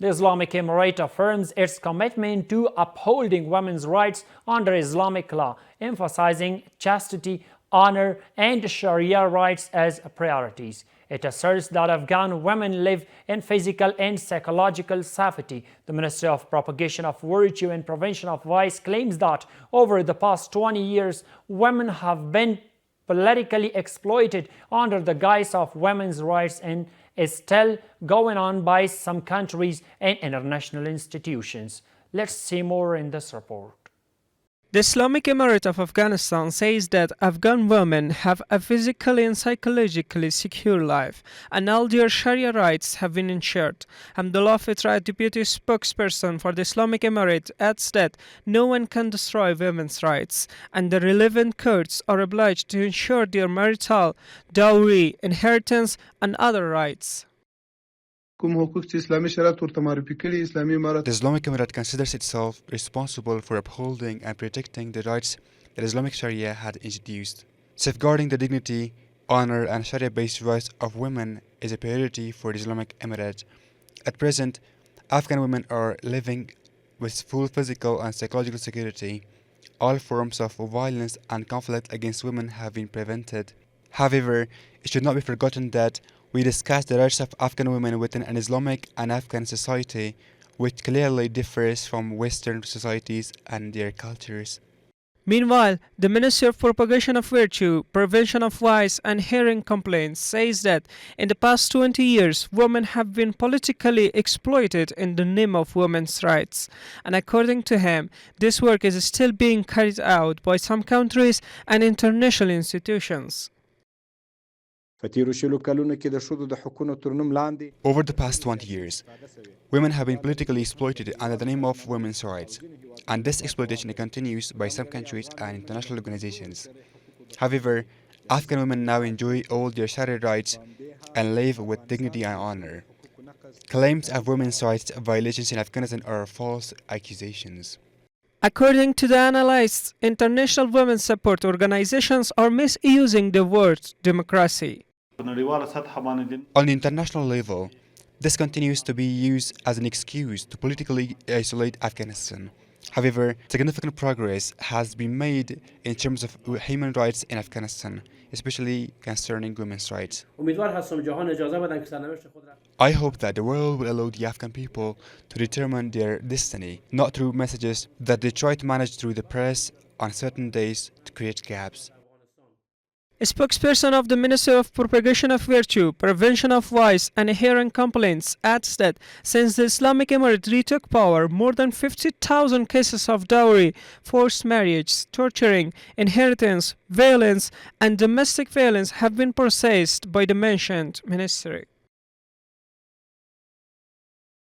The Islamic Emirate affirms its commitment to upholding women's rights under Islamic law, emphasizing chastity, honor, and Sharia rights as priorities. It asserts that Afghan women live in physical and psychological safety. The Ministry of Propagation of Virtue and Prevention of Vice claims that over the past 20 years, women have been politically exploited under the guise of women's rights and is still going on by some countries and international institutions. Let's see more in this report. The Islamic Emirate of Afghanistan says that Afghan women have a physically and psychologically secure life, and all their Sharia rights have been ensured. Hamdullah Fitra, deputy spokesperson for the Islamic Emirate, adds that no one can destroy women's rights, and the relevant courts are obliged to ensure their marital, dowry, inheritance, and other rights. The Islamic Emirate considers itself responsible for upholding and protecting the rights that Islamic Sharia had introduced. Safeguarding the dignity, honor, and Sharia-based rights of women is a priority for the Islamic Emirate. At present, Afghan women are living with full physical and psychological security. All forms of violence and conflict against women have been prevented. However, it should not be forgotten that we discuss the rights of Afghan women within an Islamic and Afghan society, which clearly differs from Western societies and their cultures. Meanwhile, the Ministry of Propagation of Virtue, Prevention of Vice and Hearing Complaints says that in the past 20 years, women have been politically exploited in the name of women's rights. And according to him, this work is still being carried out by some countries and international institutions. Over the past 20 years, women have been politically exploited under the name of women's rights, and this exploitation continues by some countries and international organizations. However, Afghan women now enjoy all their Sharia rights and live with dignity and honor. Claims of women's rights violations in Afghanistan are false accusations. According to the analysts, international women's support organizations are misusing the word democracy. On the international level, this continues to be used as an excuse to politically isolate Afghanistan. However, significant progress has been made in terms of human rights in Afghanistan, especially concerning women's rights. I hope that the world will allow the Afghan people to determine their destiny, not through messages that they try to manage through the press on certain days to create gaps. A spokesperson of the Ministry of Propagation of Virtue, Prevention of Vice and Hearing Complaints adds that since the Islamic Emirate retook power, more than 50,000 cases of dowry, forced marriage, torturing, inheritance, violence, and domestic violence have been processed by the mentioned ministry.